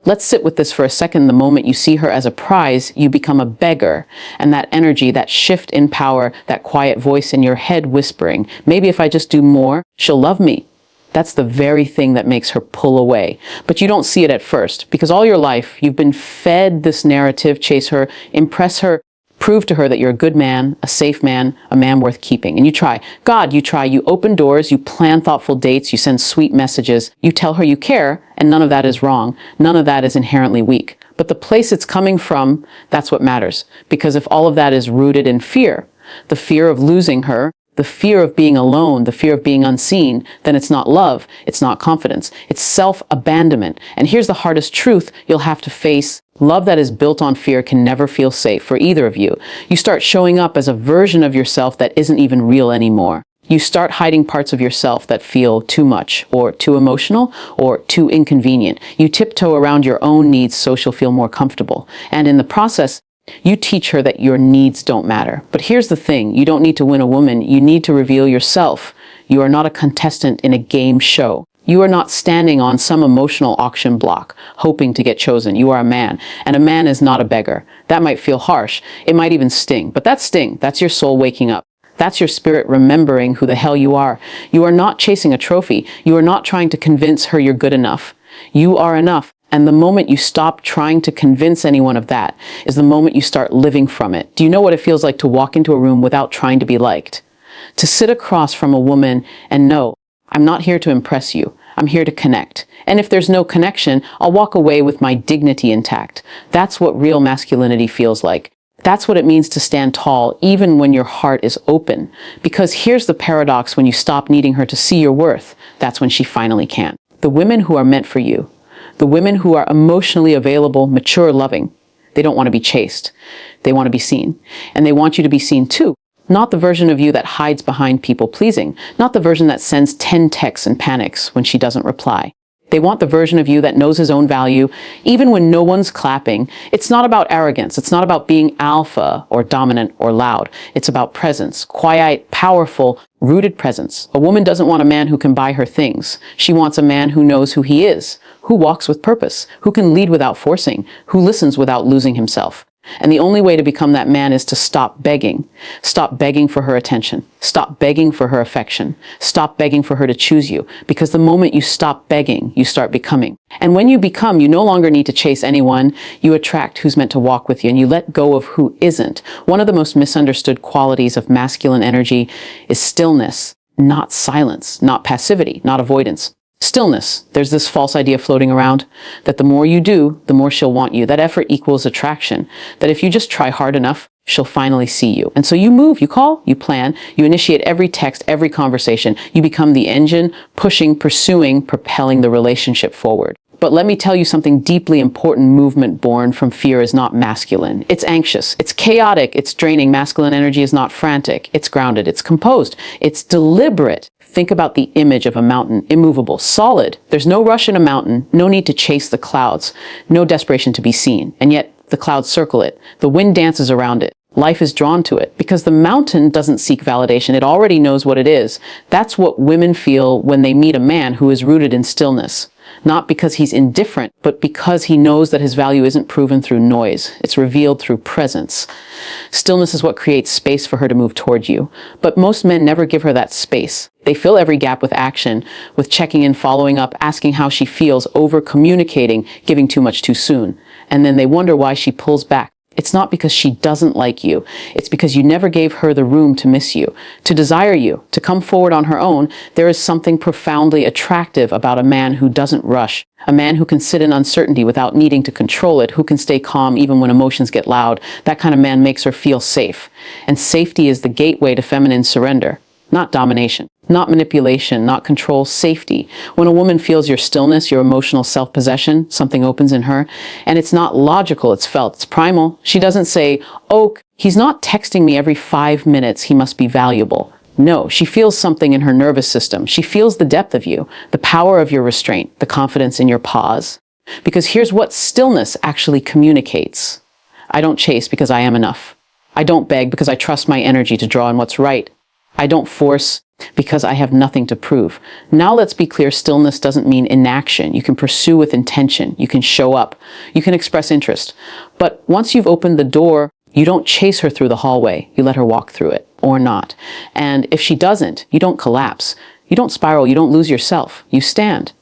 Let's sit with this for a second. The moment you see her as a prize, you become a beggar. And that energy, that shift in power, that quiet voice in your head whispering, maybe if I just do more, she'll love me. That's the very thing that makes her pull away. But you don't see it at first, because all your life you've been fed this narrative: chase her, impress her, prove to her that you're a good man, a man worth keeping. And you try. God, you try. You open doors, you plan thoughtful dates, you send sweet messages, you tell her you care, and none of that is wrong. None of that is inherently weak. But the place it's coming from, that's what matters. Because if all of that is rooted in fear, the fear of losing her, the fear of being alone, the fear of being unseen, then it's not love, it's not confidence, it's self-abandonment. And here's the hardest truth you'll have to face. Love that is built on fear can never feel safe for either of you. You start showing up as a version of yourself that isn't even real anymore. You start hiding parts of yourself that feel too much, or too emotional, or too inconvenient. You tiptoe around your own needs so she'll feel more comfortable. And in the process, you teach her that your needs don't matter. But here's the thing, you don't need to win a woman, you need to reveal yourself. You are not a contestant in a game show. You are not standing on some emotional auction block, hoping to get chosen. You are a man, and a man is not a beggar. That might feel harsh, it might even sting, but that sting, that's your soul waking up. That's your spirit remembering who the hell you are. You are not chasing a trophy. You are not trying to convince her you're good enough. You are enough. And the moment you stop trying to convince anyone of that is the moment you start living from it. Do you know what it feels like to walk into a room without trying to be liked? To sit across from a woman and know, I'm not here to impress you. I'm here to connect. And if there's no connection, I'll walk away with my dignity intact. That's what real masculinity feels like. That's what it means to stand tall, even when your heart is open. Because here's the paradox: when you stop needing her to see your worth, that's when she finally can. The women who are meant for you, the women who are emotionally available, mature, loving, they don't want to be chased. They want to be seen. And they want you to be seen too. Not the version of you that hides behind people pleasing. Not the version that sends 10 texts and panics when she doesn't reply. They want the version of you that knows his own value, even when no one's clapping. It's not about arrogance. It's not about being alpha or dominant or loud. It's about presence, quiet, powerful, rooted presence. A woman doesn't want a man who can buy her things. She wants a man who knows who he is, who walks with purpose, who can lead without forcing, who listens without losing himself. And the only way to become that man is to stop begging. Stop begging for her attention. Stop begging for her affection. Stop begging for her to choose you. Because the moment you stop begging, you start becoming. And when you become, you no longer need to chase anyone. You attract who's meant to walk with you, and you let go of who isn't. One of the most misunderstood qualities of masculine energy is stillness, not silence, not passivity, not avoidance. Stillness. There's this false idea floating around that the more you do, the more she'll want you. That effort equals attraction. That if you just try hard enough, she'll finally see you. And so you move, you call, you plan, you initiate every text, every conversation. You become the engine, pushing, pursuing, propelling the relationship forward. But let me tell you something deeply important: movement born from fear is not masculine. It's anxious, it's chaotic, it's draining. Masculine energy is not frantic, it's grounded, it's composed, it's deliberate. Think about the image of a mountain, immovable, solid. There's no rush in a mountain, no need to chase the clouds, no desperation to be seen. And yet the clouds circle it, the wind dances around it. Life is drawn to it because the mountain doesn't seek validation. It already knows what it is. That's what women feel when they meet a man who is rooted in stillness. Not because he's indifferent, but because he knows that his value isn't proven through noise. It's revealed through presence. Stillness is what creates space for her to move toward you. But most men never give her that space. They fill every gap with action, with checking in, following up, asking how she feels, over-communicating, giving too much too soon. And then they wonder why she pulls back. It's not because she doesn't like you. It's because you never gave her the room to miss you, to desire you, to come forward on her own. There is something profoundly attractive about a man who doesn't rush, a man who can sit in uncertainty without needing to control it, who can stay calm even when emotions get loud. That kind of man makes her feel safe. And safety is the gateway to feminine surrender. Not domination, not manipulation, not control, safety. When a woman feels your stillness, your emotional self-possession, something opens in her. And it's not logical, it's felt, it's primal. She doesn't say, oh, he's not texting me every 5 minutes, he must be valuable. No, she feels something in her nervous system. She feels the depth of you, the power of your restraint, the confidence in your pause. Because here's what stillness actually communicates. I don't chase because I am enough. I don't beg because I trust my energy to draw in what's right. I don't force Because I have nothing to prove. Now let's be clear, stillness doesn't mean inaction. You can pursue with intention. You can show up. You can express interest. But once you've opened the door, you don't chase her through the hallway. You let her walk through it, or not. And if she doesn't, you don't collapse. You don't spiral. You don't lose yourself. You stand.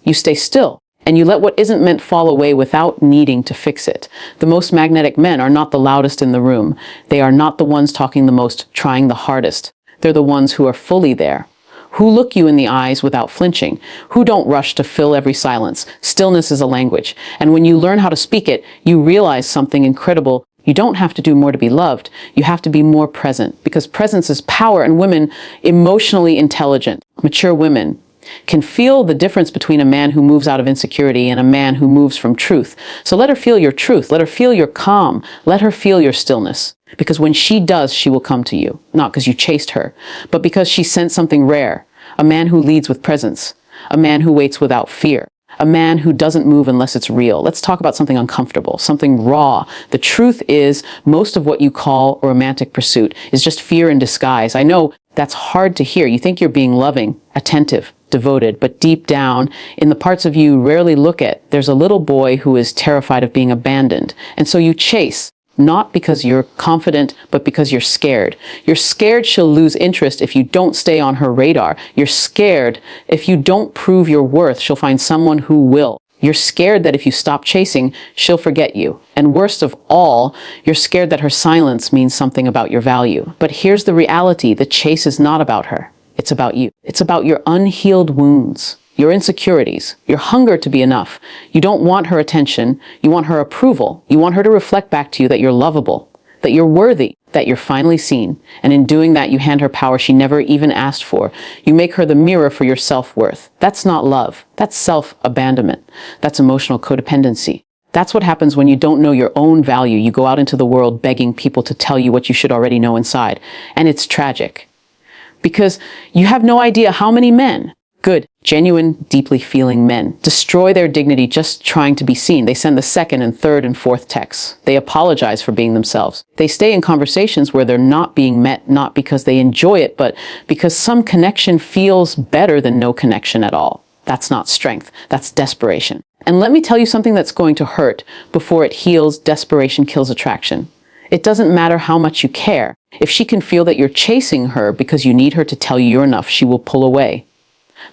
You stay still. And you let what isn't meant fall away without needing to fix it. The most magnetic men are not the loudest in the room. They are not the ones talking the most, trying the hardest. They're the ones who are fully there, who look you in the eyes without flinching, who don't rush to fill every silence. Stillness is a language. And when you learn how to speak it, you realize something incredible. You don't have to do more to be loved. You have to be more present, because presence is power, and women, emotionally intelligent, mature women, can feel the difference between a man who moves out of insecurity and a man who moves from truth. So let her feel your truth. Let her feel your calm. Let her feel your stillness. Because when she does, she will come to you. Not because you chased her, but because she sensed something rare. A man who leads with presence. A man who waits without fear. A man who doesn't move unless it's real. Let's talk about something uncomfortable, something raw. The truth is, most of what you call a romantic pursuit is just fear in disguise. I know that's hard to hear. You think you're being loving, attentive, devoted, but deep down, in the parts of you rarely look at, there's a little boy who is terrified of being abandoned. And so you chase, not because you're confident, but because you're scared. You're scared she'll lose interest if you don't stay on her radar. You're scared if you don't prove your worth, she'll find someone who will. You're scared that if you stop chasing, she'll forget you. And worst of all, you're scared that her silence means something about your value. But here's the reality. The chase is not about her. It's about you. It's about your unhealed wounds, your insecurities, your hunger to be enough. You don't want her attention. You want her approval. You want her to reflect back to you that you're lovable, that you're worthy, that you're finally seen. And in doing that, you hand her power she never even asked for. You make her the mirror for your self-worth. That's not love. That's self-abandonment. That's emotional codependency. That's what happens when you don't know your own value. You go out into the world begging people to tell you what you should already know inside. And it's tragic. Because you have no idea how many men, good, genuine, deeply feeling men, destroy their dignity just trying to be seen. They send the second and third and fourth texts. They apologize for being themselves. They stay in conversations where they're not being met, not because they enjoy it, but because some connection feels better than no connection at all. That's not strength. That's desperation. And let me tell you something that's going to hurt. Before it heals, desperation kills attraction. It doesn't matter how much you care. If she can feel that you're chasing her because you need her to tell you you're enough, she will pull away.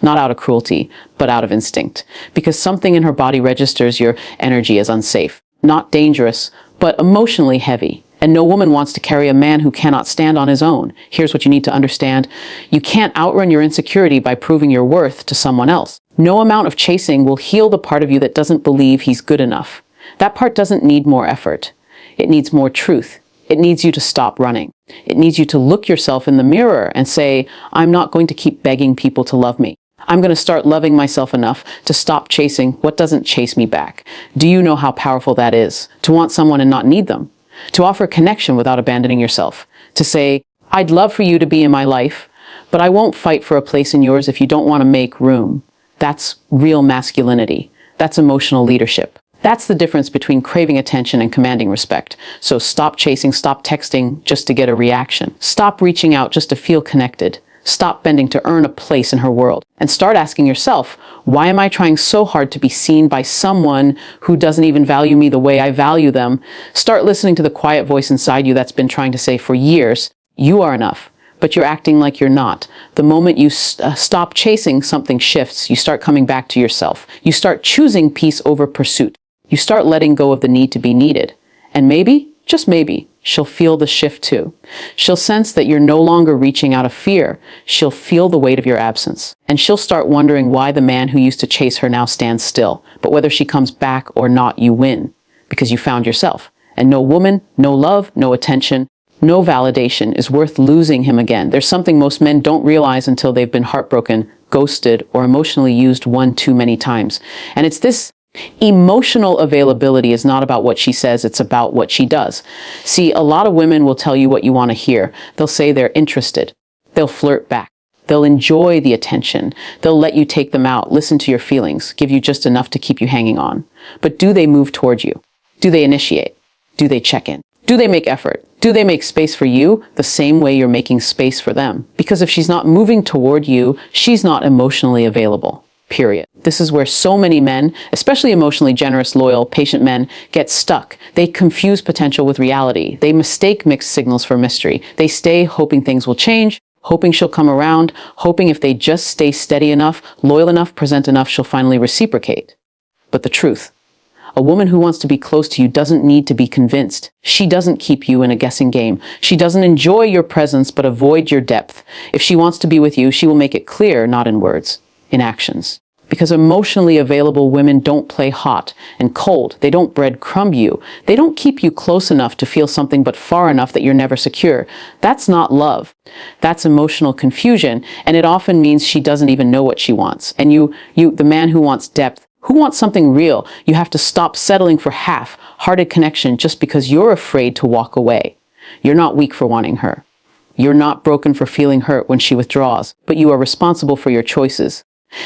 Not out of cruelty, but out of instinct. Because something in her body registers your energy as unsafe. Not dangerous, but emotionally heavy. And no woman wants to carry a man who cannot stand on his own. Here's what you need to understand. You can't outrun your insecurity by proving your worth to someone else. No amount of chasing will heal the part of you that doesn't believe he's good enough. That part doesn't need more effort. It needs more truth. It needs you to stop running. It needs you to look yourself in the mirror and say, I'm not going to keep begging people to love me. I'm going to start loving myself enough to stop chasing what doesn't chase me back. Do you know how powerful that is? To want someone and not need them. To offer connection without abandoning yourself. To say, I'd love for you to be in my life, but I won't fight for a place in yours if you don't want to make room. That's real masculinity. That's emotional leadership. That's the difference between craving attention and commanding respect. So stop chasing, stop texting just to get a reaction. Stop reaching out just to feel connected. Stop bending to earn a place in her world. And start asking yourself, why am I trying so hard to be seen by someone who doesn't even value me the way I value them? Start listening to the quiet voice inside you that's been trying to say for years, you are enough. But you're acting like you're not. The moment you stop chasing, something shifts. You start coming back to yourself. You start choosing peace over pursuit. You start letting go of the need to be needed. And maybe, just maybe, she'll feel the shift too. She'll sense that you're no longer reaching out of fear. She'll feel the weight of your absence. And she'll start wondering why the man who used to chase her now stands still. But whether she comes back or not, you win. Because you found yourself. And no woman, no love, no attention, no validation is worth losing him again. There's something most men don't realize until they've been heartbroken, ghosted, or emotionally used one too many times. And it's this emotional availability is not about what she says, it's about what she does. See, a lot of women will tell you what you want to hear. They'll say they're interested. They'll flirt back. They'll enjoy the attention. They'll let you take them out, listen to your feelings, give you just enough to keep you hanging on. But do they move towards you? Do they initiate? Do they check in? Do they make effort? Do they make space for you the same way you're making space for them? Because if she's not moving toward you, she's not emotionally available. Period. This is where so many men, especially emotionally generous, loyal, patient men, get stuck. They confuse potential with reality. They mistake mixed signals for mystery. They stay hoping things will change, hoping she'll come around, hoping if they just stay steady enough, loyal enough, present enough, she'll finally reciprocate. But the truth, a woman who wants to be close to you doesn't need to be convinced. She doesn't keep you in a guessing game. She doesn't enjoy your presence but avoid your depth. If she wants to be with you, she will make it clear, not in words, in actions. Because emotionally available women don't play hot and cold. They don't breadcrumb you. They don't keep you close enough to feel something but far enough that you're never secure. That's not love. That's emotional confusion, and it often means she doesn't even know what she wants. And the man who wants depth, who wants something real, you have to stop settling for half-hearted connection just because you're afraid to walk away. You're not weak for wanting her. You're not broken for feeling hurt when she withdraws, but you are responsible for your choices.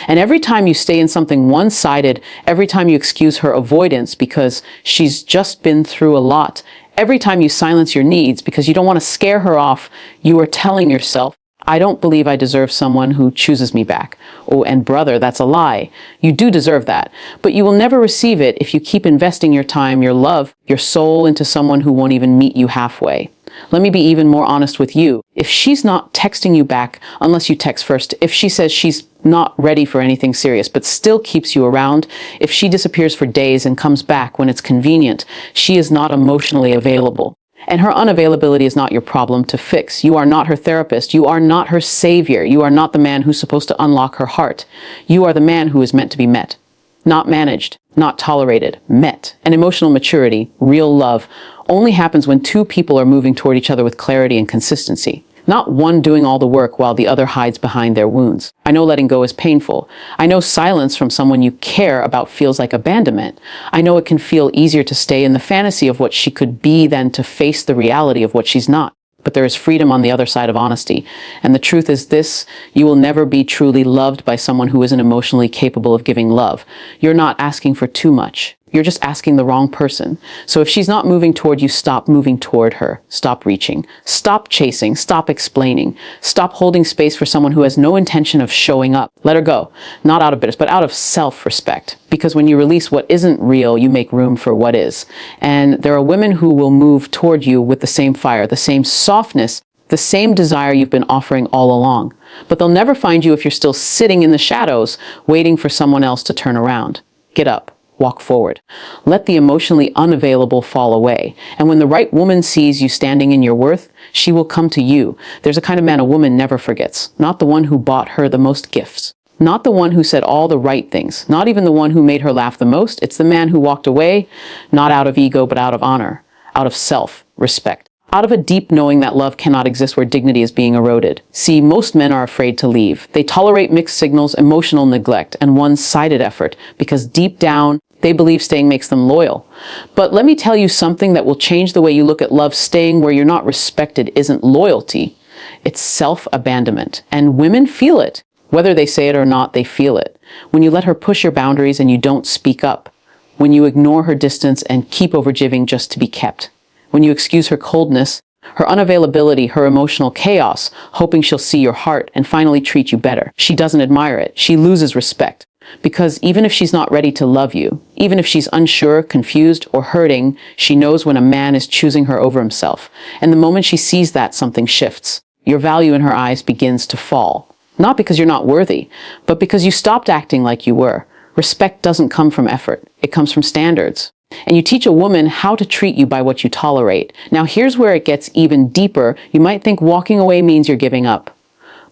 And every time you stay in something one-sided, every time you excuse her avoidance because she's just been through a lot, every time you silence your needs because you don't want to scare her off, you are telling yourself, I don't believe I deserve someone who chooses me back. Oh, and brother, that's a lie. You do deserve that, but you will never receive it if you keep investing your time, your love, your soul into someone who won't even meet you halfway. Let me be even more honest with you. If she's not texting you back unless you text first, if she says she's not ready for anything serious but still keeps you around, if she disappears for days and comes back when it's convenient, she is not emotionally available. And her unavailability is not your problem to fix. You are not her therapist. You are not her savior. You are not the man who's supposed to unlock her heart. You are the man who is meant to be met. Not managed, not tolerated, met. And emotional maturity, real love, only happens when two people are moving toward each other with clarity and consistency. Not one doing all the work while the other hides behind their wounds. I know letting go is painful. I know silence from someone you care about feels like abandonment. I know it can feel easier to stay in the fantasy of what she could be than to face the reality of what she's not. But there is freedom on the other side of honesty. And the truth is this, you will never be truly loved by someone who isn't emotionally capable of giving love. You're not asking for too much. You're just asking the wrong person. So if she's not moving toward you, stop moving toward her. Stop reaching. Stop chasing. Stop explaining. Stop holding space for someone who has no intention of showing up. Let her go. Not out of bitterness, but out of self-respect. Because when you release what isn't real, you make room for what is. And there are women who will move toward you with the same fire, the same softness, the same desire you've been offering all along. But they'll never find you if you're still sitting in the shadows, waiting for someone else to turn around. Get up. Walk forward. Let the emotionally unavailable fall away. And when the right woman sees you standing in your worth, she will come to you. There's a kind of man a woman never forgets. Not the one who bought her the most gifts. Not the one who said all the right things. Not even the one who made her laugh the most. It's the man who walked away, not out of ego, but out of honor, out of self-respect. Out of a deep knowing that love cannot exist where dignity is being eroded. See, most men are afraid to leave. They tolerate mixed signals, emotional neglect, and one-sided effort because deep down, they believe staying makes them loyal. But let me tell you something that will change the way you look at love. Staying where you're not respected isn't loyalty. It's self-abandonment. And women feel it. Whether they say it or not, they feel it. When you let her push your boundaries and you don't speak up. When you ignore her distance and keep overgiving just to be kept. When you excuse her coldness, her unavailability, her emotional chaos, hoping she'll see your heart and finally treat you better. She doesn't admire it. She loses respect. Because even if she's not ready to love you, even if she's unsure, confused, or hurting, she knows when a man is choosing her over himself. And the moment she sees that, something shifts. Your value in her eyes begins to fall. Not because you're not worthy, but because you stopped acting like you were. Respect doesn't come from effort. It comes from standards. And you teach a woman how to treat you by what you tolerate. Now here's where it gets even deeper. You might think walking away means you're giving up.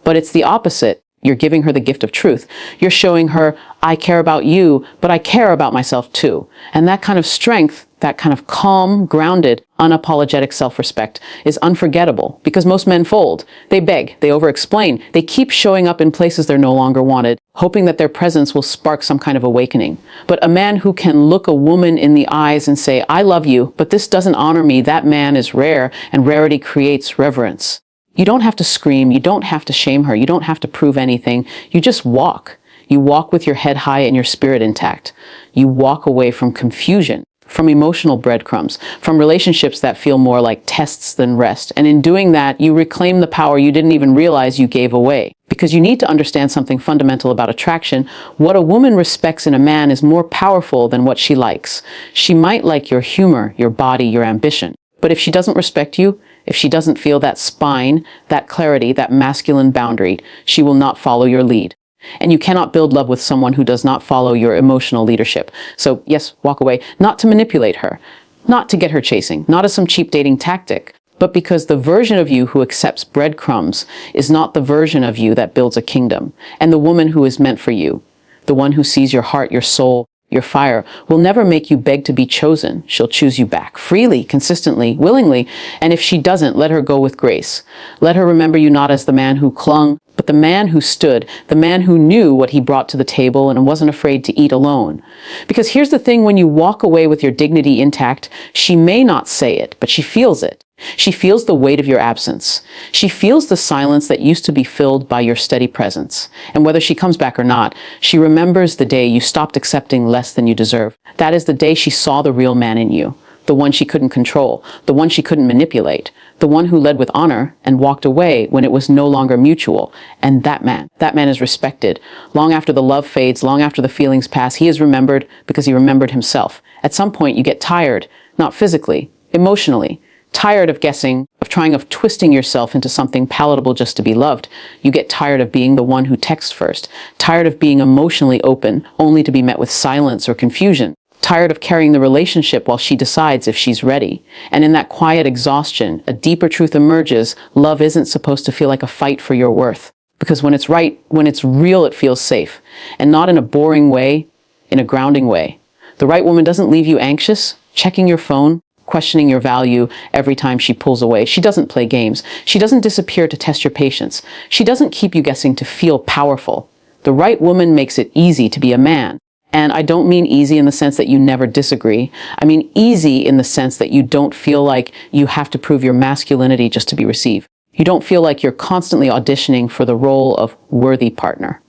But it's the opposite. You're giving her the gift of truth. You're showing her, I care about you, but I care about myself too. And that kind of strength, that kind of calm, grounded, unapologetic self-respect is unforgettable because most men fold. They beg, they over-explain, they keep showing up in places they're no longer wanted, hoping that their presence will spark some kind of awakening. But a man who can look a woman in the eyes and say, I love you, but this doesn't honor me, that man is rare, and rarity creates reverence. You don't have to scream, you don't have to shame her, you don't have to prove anything, you just walk. You walk with your head high and your spirit intact. You walk away from confusion. from emotional breadcrumbs, from relationships that feel more like tests than rest. And in doing that, you reclaim the power you didn't even realize you gave away. Because you need to understand something fundamental about attraction. What a woman respects in a man is more powerful than what she likes. She might like your humor, your body, your ambition. But if she doesn't respect you, if she doesn't feel that spine, that clarity, that masculine boundary, she will not follow your lead. And you cannot build love with someone who does not follow your emotional leadership. So yes, walk away, not to manipulate her, not to get her chasing, not as some cheap dating tactic, but because the version of you who accepts breadcrumbs is not the version of you that builds a kingdom. And the woman who is meant for you, the one who sees your heart, your soul, your fire, will never make you beg to be chosen. She'll choose you back freely, consistently, willingly. And if she doesn't, let her go with grace. Let her remember you not as the man who clung, but the man who stood, the man who knew what he brought to the table and wasn't afraid to eat alone. Because here's the thing, when you walk away with your dignity intact, she may not say it, but she feels it. She feels the weight of your absence. She feels the silence that used to be filled by your steady presence. And whether she comes back or not, she remembers the day you stopped accepting less than you deserve. That is the day she saw the real man in you, the one she couldn't control, the one she couldn't manipulate, the one who led with honor and walked away when it was no longer mutual. And that man is respected. Long after the love fades, long after the feelings pass, he is remembered because he remembered himself. At some point, you get tired, not physically, emotionally. Tired of guessing, of trying, of twisting yourself into something palatable just to be loved. You get tired of being the one who texts first. Tired of being emotionally open, only to be met with silence or confusion. Tired of carrying the relationship while she decides if she's ready. And in that quiet exhaustion, a deeper truth emerges. Love isn't supposed to feel like a fight for your worth. Because when it's right, when it's real, it feels safe. And not in a boring way, in a grounding way. The right woman doesn't leave you anxious, checking your phone, questioning your value every time she pulls away. She doesn't play games. She doesn't disappear to test your patience. She doesn't keep you guessing to feel powerful. The right woman makes it easy to be a man. And I don't mean easy in the sense that you never disagree. I mean easy in the sense that you don't feel like you have to prove your masculinity just to be received. You don't feel like you're constantly auditioning for the role of worthy partner.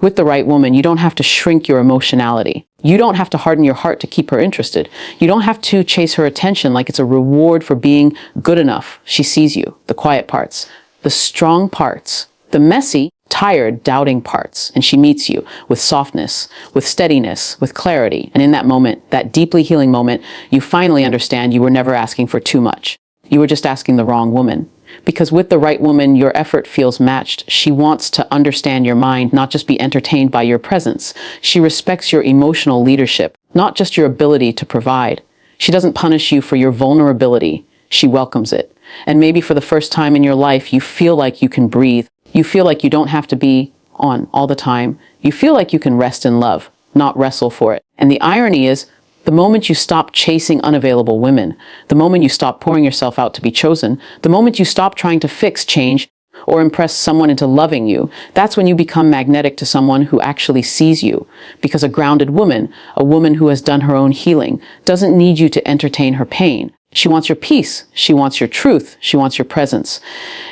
With the right woman, you don't have to shrink your emotionality. You don't have to harden your heart to keep her interested. You don't have to chase her attention like it's a reward for being good enough. She sees you, the quiet parts, the strong parts, the messy, tired, doubting parts. And she meets you with softness, with steadiness, with clarity. And in that moment, that deeply healing moment, you finally understand you were never asking for too much. You were just asking the wrong woman. Because with the right woman, your effort feels matched. She wants to understand your mind, not just be entertained by your presence. She respects your emotional leadership, not just your ability to provide. She doesn't punish you for your vulnerability. She welcomes it. And maybe for the first time in your life, you feel like you can breathe. You feel like you don't have to be on all the time. You feel like you can rest in love, not wrestle for it. And the irony is, the moment you stop chasing unavailable women, the moment you stop pouring yourself out to be chosen, the moment you stop trying to fix, change, or impress someone into loving you, that's when you become magnetic to someone who actually sees you. Because a grounded woman, a woman who has done her own healing, doesn't need you to entertain her pain. She wants your peace. She wants your truth. She wants your presence.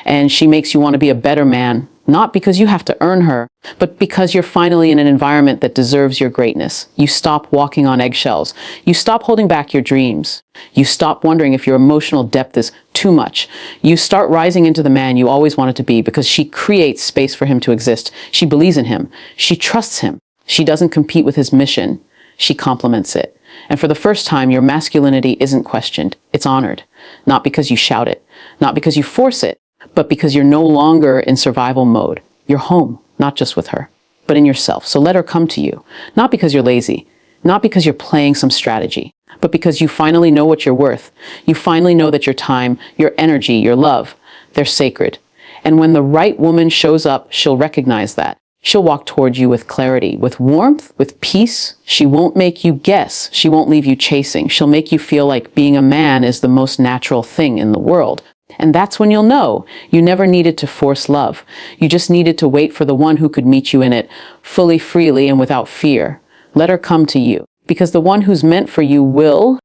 And she makes you want to be a better man, not because you have to earn her, but because you're finally in an environment that deserves your greatness. You stop walking on eggshells. You stop holding back your dreams. You stop wondering if your emotional depth is too much. You start rising into the man you always wanted to be because she creates space for him to exist. She believes in him. She trusts him. She doesn't compete with his mission. She complements it. And for the first time, your masculinity isn't questioned. It's honored. Not because you shout it, not because you force it, but because you're no longer in survival mode. You're home, not just with her, but in yourself. So let her come to you, not because you're lazy, not because you're playing some strategy, but because you finally know what you're worth. You finally know that your time, your energy, your love, they're sacred. And when the right woman shows up, she'll recognize that. She'll walk toward you with clarity, with warmth, with peace. She won't make you guess. She won't leave you chasing. She'll make you feel like being a man is the most natural thing in the world. And that's when you'll know you never needed to force love. You just needed to wait for the one who could meet you in it fully, freely, and without fear. Let her come to you, because the one who's meant for you will